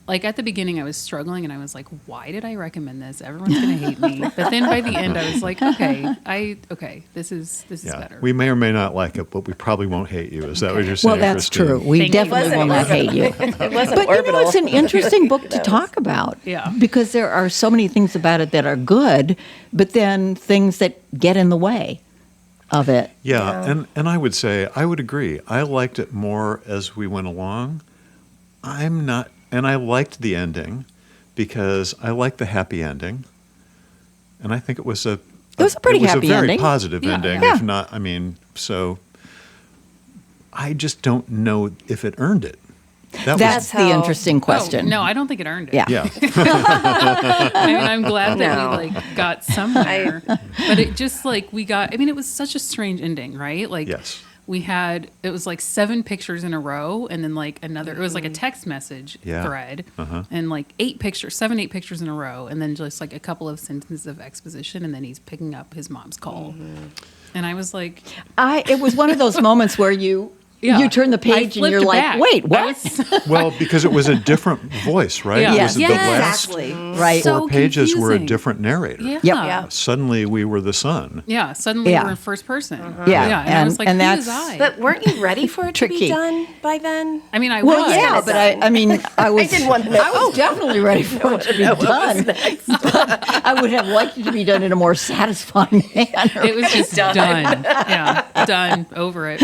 like at the beginning I was struggling and I was like, why did I recommend this? Everyone's going to hate me. But then by the end I was like, okay, this is better. We may or may not like it, but we probably won't hate you. Is that what you're saying, Well, that's Christine? true. We Thank you. definitely will not hate you. It wasn't But orbital. it's an interesting book to talk about. Yeah. Because there are so many things about it that are good, but then things that get in the way of it. Yeah, and I would say, I would agree. I liked it more as we went along. And I liked the ending because I liked the happy ending. And I think it was a pretty happy very ending. positive Yeah. ending. Yeah. If not, so I just don't know if it earned it. That's the interesting question. Oh, no, I don't think it earned it. Yeah. Yeah. I mean, I'm glad that No. we like got somewhere, but it just like it was such a strange ending, right? Like Yes. it was like 7 pictures in a row and then like another, it was like a text message Yeah. thread Uh-huh. and like 8 pictures in a row. And then just like a couple of sentences of exposition. And then he's picking up his mom's call. And I was like, It was one of those moments where you turn the page and I you're flipped like, back. wait, I what? was Well, because it was a different voice, right? Yeah. It Yes. was the last Exactly. Right. So 4 pages were a confusing. different narrator. Yeah. Yep. Suddenly we were the son. Yeah. Suddenly Yeah. we're in first person. Yeah. And I was like, And who that's- is I? But weren't you ready for it to Tricky. be done by then? I mean, I Well, was. yeah, but I was. didn't want to know. I was definitely ready for it to be done. But I would have liked it to be done in a more satisfying manner. It was just done. Yeah, done. Over it.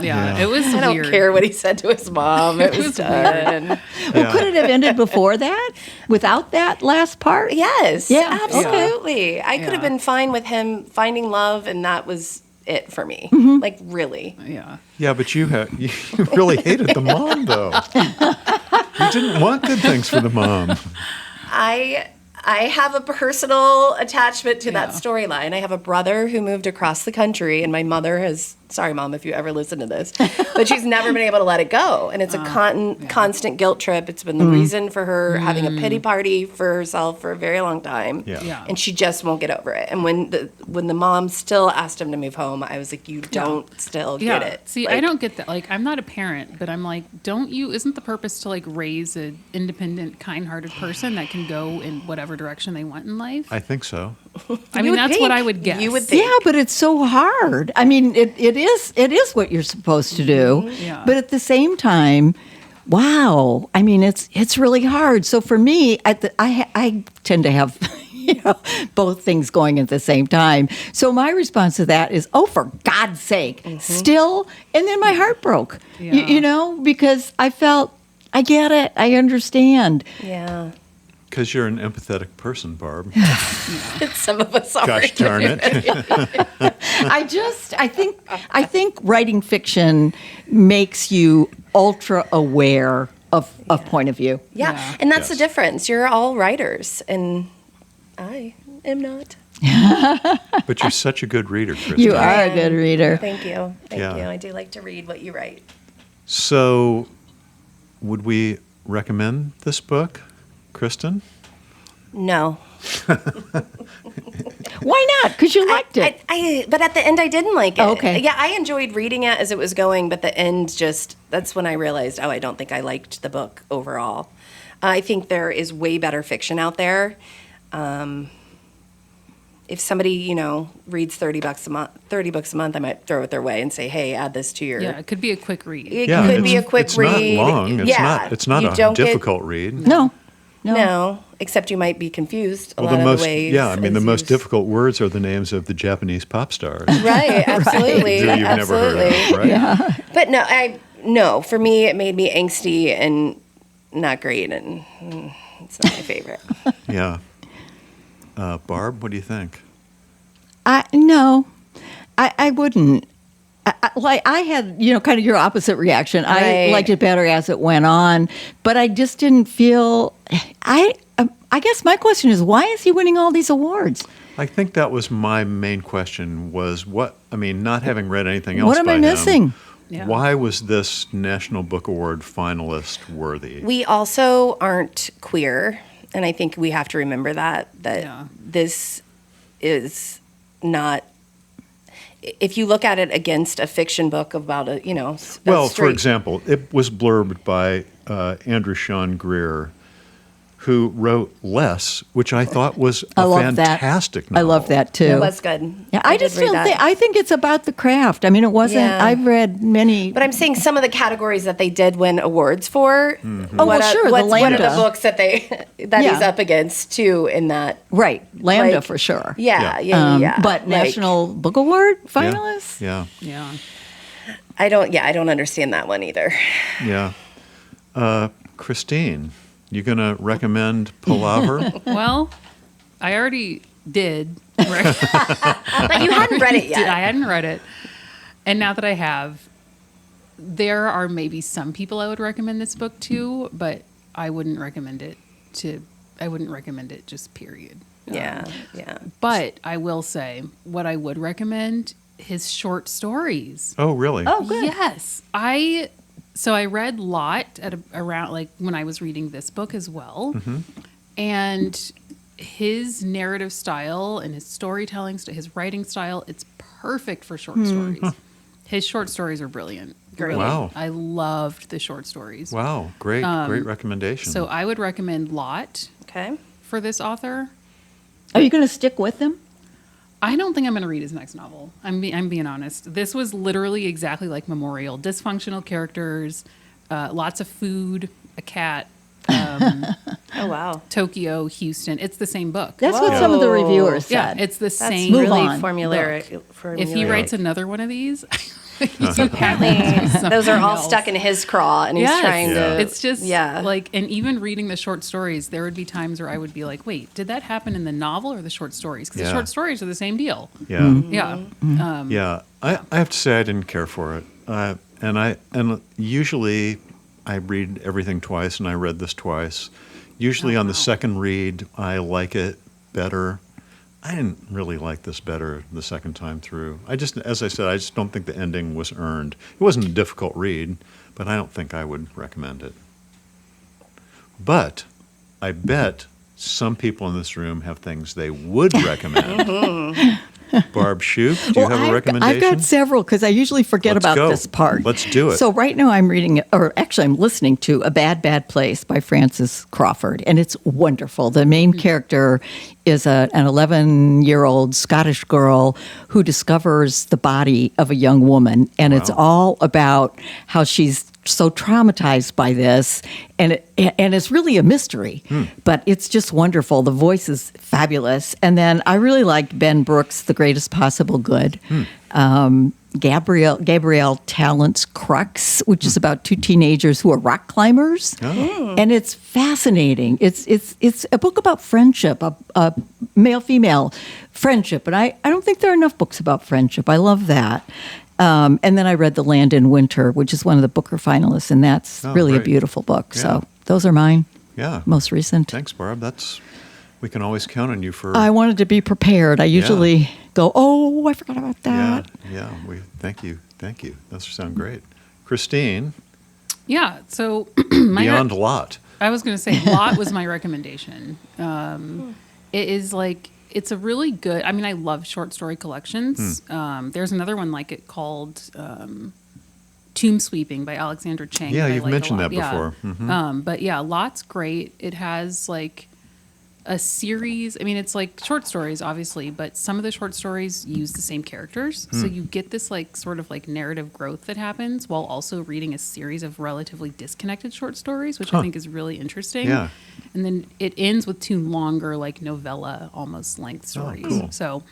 Yeah, it was I don't weird. care what he said to his mom. It was was done. Well, could it have ended before that, without that last part? Yes. Yeah. Absolutely. I could have Yeah. been fine with him finding love, and that was it for me. Like, really. Yeah. Yeah, but you really hated the mom, though. You didn't want good things for the mom. I have a personal attachment to that Yeah. storyline. I have a brother who moved across the country, and my mother has, sorry, Mom, if you ever listen to this, but she's never been able to let it go. And it's a constant guilt trip. It's been the reason for her having a pity party for herself for a very long time. Yeah. Yeah. And she just won't get over it. And when the mom still asked him to move home, I was like, you don't still Yeah. get it. See, I don't get that. Like, I'm not a parent, but I'm like, isn't the purpose to like raise an independent, kind-hearted person that can go in whatever direction they want in life? I think so. I mean, would that's think. what I would guess. You would think. Yeah, but it's so hard. I mean, it is what you're supposed to do. Yeah. But at the same time, wow. I mean, it's really hard. So for me, I tend to have both things going at the same time. So my response to that is, oh, for God's sake, still. And then my heart broke, because I felt, I get it. I understand. Yeah. Because you're an empathetic person, Barb. Some of us are. Gosh darn it. I think writing fiction makes you ultra aware of point of view. Yeah. And that's the Yes. difference. You're all writers, and I am not. But you're such a good reader, Kristin. You are a good reader. Thank you. Thank Yeah. you. I do like to read what you write. So, would we recommend this book, Kristin? No. Why not? Because you liked it. But at the end, I didn't like it. Oh, okay. Yeah, I enjoyed reading it as it was going, but the end that's when I realized, I don't think I liked the book overall. I think there is way better fiction out there. If somebody, reads $30 books a month, I might throw it their way and say, hey, add this to your. Yeah, it could be a quick read. It Yeah, could be a quick read. It's not long. It's not you a don't get- difficult read. No. No, except you might be confused a Well, lot the of most the ways. the most used. difficult words are the names of the Japanese pop stars. Right, absolutely. You've never heard of, right? Yeah. But no, for me, it made me angsty and not great, and it's not my favorite. Yeah. Barb, what do you think? No, I wouldn't. I had, kind of your opposite reaction. I Right. liked it better as it went on, but I just didn't feel. I guess my question is, why is he winning all these awards? I think that was my main question was not having read anything else What am by I him, missing? Yeah. why was this National Book Award finalist worthy? We also aren't queer, and I think we have to remember that Yeah. this is not. If you look at it against a fiction book about a, Well, for straight- example, it was blurbed by Andrew Sean Greer, who wrote Less, which I thought was I a love that. fantastic I novel. love that too. it was good. Yeah, I did just read feel. that. I think it's about the craft. I mean, it wasn't. Yeah. I've read many. But I'm saying some of the categories that they did win awards for. Mm-hmm. Oh, well, sure, the What are Lambda. the books that he's Yeah. up against too? In that, Right, Lambda like- for sure. yeah. But Like, National Book Award Yeah, finalists. Yeah, Yeah. I don't understand that one either. yeah. Christine, you going to recommend Palaver? Well, I already did. But you hadn't read it yet. I hadn't read it. And now that I have, there are maybe some people I would recommend this book to, but I wouldn't recommend it just period. Yeah. But I will say what I would recommend his short stories. Oh, really? Oh, good. Yes. I read Lot at around like when I was reading this book as well. Mm-hmm. And his narrative style and his storytelling, his writing style, it's perfect for short stories. His short stories are brilliant. Great. Really. Wow. I loved the short stories. Wow, great recommendation. So I would recommend Lot Okay. for this author. Are you going to stick with them? I don't think I'm going to read his next novel. I'm being honest. This was literally exactly like Memorial. Dysfunctional characters, lots of food, a cat, Oh wow. Tokyo, Houston. It's the same book. That's what some of the reviewers yeah, said. it's the That's same. Move really on. formulaic. If he writes another one of these, Those are all stuck in his craw, and he's trying to. It's just yeah. like, and even reading the short stories, there would be times where I would be like, wait, did that happen in the novel or the short stories? Because Yeah. the short stories are the same deal. yeah. Yeah. Yeah, I have to say I didn't care for it, and usually I read everything twice, and I read this twice. Usually on the second read, I like it better. I didn't really like this better the second time through. As I said, I just don't think the ending was earned. It wasn't a difficult read, but I don't think I would recommend it. But I bet some people in this room have things they would recommend. Barb Shoup, do you have a recommendation? I've got several because I usually forget Let's about go. this part. Let's do it. So right now I'm reading, or actually I'm listening to A Bad, Bad Place by Frances Crawford, and it's wonderful. The main character is an 11-year-old Scottish girl who discovers the body of a young woman, and it's all about how she's so traumatized by this, and it's really a mystery, but it's just wonderful. The voice is fabulous, and then I really liked Ben Brooks' The Greatest Possible Good. Gabrielle Tallent's Crux, which is about two teenagers who are rock climbers, and it's fascinating. It's a book about friendship, a male-female friendship, and I don't think there are enough books about friendship. I love that. And then I read The Land in Winter, which is one of the Booker finalists, and that's really a great. beautiful book. Yeah. So those are mine, Yeah. most recent. Thanks, Barb. We can always count on you for. I wanted to be prepared. I usually go, oh, I forgot about Yeah, that. yeah. Thank you. Those sound great. Christine, Yeah. So Beyond Lot. I was going to say Lot was my recommendation. It is like, it's a really good, I mean, I love short story collections. There's another one like it called Tomb Sweeping by Alexandra Chang. Yeah, that I you've like a mentioned lot. that before. Mhm. But yeah, Lot's great. It has like a series. I mean, it's like short stories, obviously, but some of the short stories use the same characters. So you get this like sort of like narrative growth that happens while also reading a series of relatively disconnected short stories, which I think is really interesting. Yeah. And then it ends with two longer, like novella almost length stories. cool. So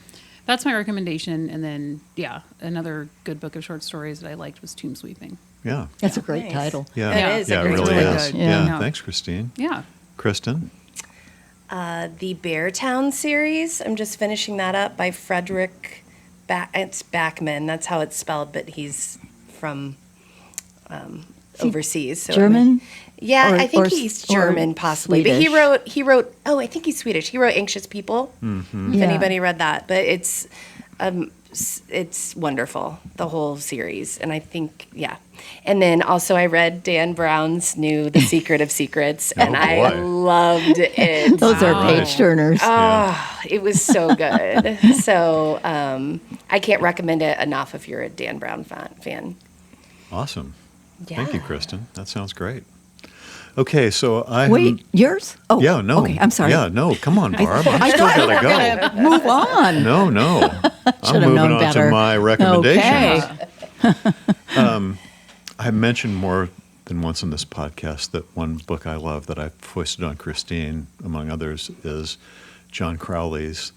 that's my recommendation. And then, yeah, another good book of short stories that I liked was Tomb Sweeping. Yeah. That's a great Nice. title. Yeah. It is a Yeah, it great really title. is. Good. Yeah. Yeah. Thanks, Christine. Yeah. Kristen? The Beartown series. I'm just finishing that up by Frederick. It's Backman. That's how it's spelled, but he's from overseas. So German? Yeah, Or- I think or- he's or German, possibly. But Swedish? he wrote. Oh, I think he's Swedish. He wrote Anxious People. If Yeah. anybody read that, but it's wonderful, the whole series, and I think And then also I read Dan Brown's new The Secret of Secrets, and I boy. loved it. Those are page turners. Oh, it was so good. So I can't recommend it enough if you're a Dan Brown fan. Awesome. Thank you, Yeah. Kristen. That sounds great. Okay, so I Wait, yours? Oh, Yeah, no. Okay, I'm sorry. Yeah, no. Come on, Barb. I'm I still thought you gotta were go. gonna move on. No. I'm Should've moving known on better. to my recommendation. Okay. I mentioned more than once on this podcast that one book I love that I've foisted on Christine, among others, is John Crowley's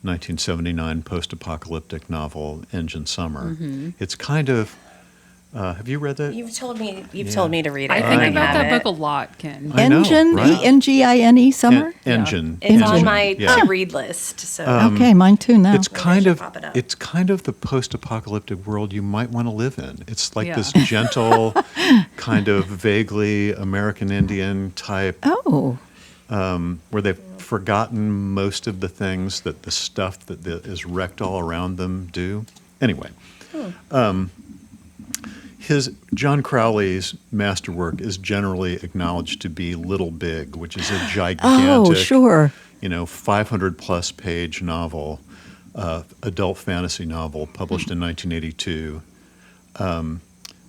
1979 post-apocalyptic novel, Engine Summer. It's kind of, have you read that? You've told me to read it. I think I about that haven't. book a lot, Ken. I know, Engine, right? Engine, Summer? Engine. It's on Engine, my yeah. to read list. So Okay, mine too now. It's kind of pop it up. it's kind of the post-apocalyptic world you might want to live in. It's like Yeah. this gentle, kind of vaguely American Indian type, Oh, where they've forgotten most of the things that the stuff that is wrecked all around them do. Anyway, John Crowley's masterwork is generally acknowledged to be Little Big, which is a gigantic, sure. 500 plus page novel, adult fantasy novel published in 1982.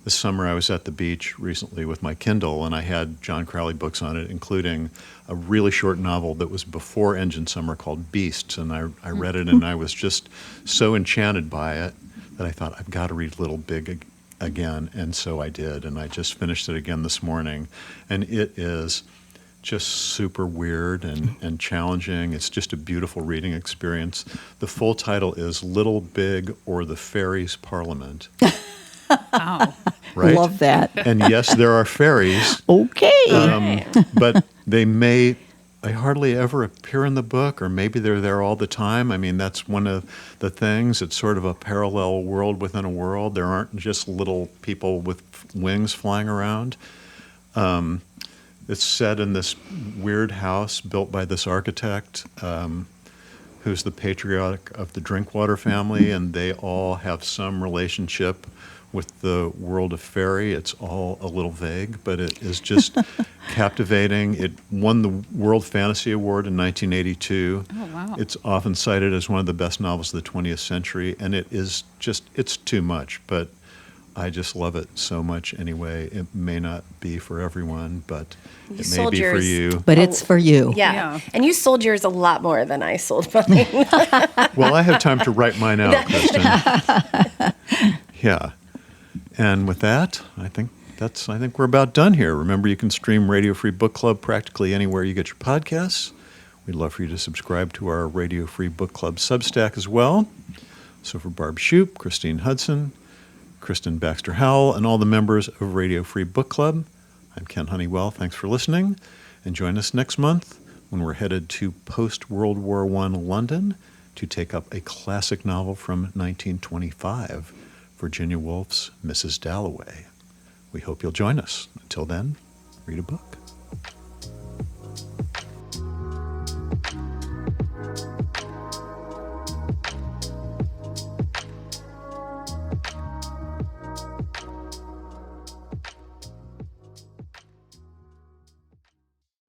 This summer I was at the beach recently with my Kindle, and I had John Crowley books on it, including a really short novel that was before Engine Summer called Beasts, and I read it and I was just so enchanted by it that I thought, I've got to read Little Big again, and so I did, and I just finished it again this morning, and it is just super weird and challenging. It's just a beautiful reading experience. The full title is Little Big or the Fairies' Parliament. Wow. Right? Love that. And yes, there are fairies, Okay. but they hardly ever appear in the book, or maybe they're there all the time. I mean, that's one of the things. It's sort of a parallel world within a world. There aren't just little people with wings flying around. It's set in this weird house built by this architect who's the patriarch of the Drinkwater family, and they all have some relationship with the world of fairy. It's all a little vague, but it is just captivating. It won the World Fantasy Award in 1982. Oh, wow. It's often cited as one of the best novels of the 20th century, and it is just, it's too much, but I just love it so much anyway. It may not be for everyone, but You it may sold be for yours. you. But it's for you. Yeah. Yeah. And you sold yours a lot more than I sold mine. Well, I have time to write mine out, Kristen. Yeah. And with that, I think I think we're about done here. Remember, you can stream Radio Free Book Club practically anywhere you get your podcasts. We'd love for you to subscribe to our Radio Free Book Club Substack as well. So for Barb Shoup, Christine Hudson, Kristin Baxter-Howell, and all the members of Radio Free Book Club, I'm Ken Honeywell. Thanks for listening. And join us next month when we're headed to post-World War I London to take up a classic novel from 1925, Virginia Woolf's Mrs. Dalloway. We hope you'll join us. Until then, read a book.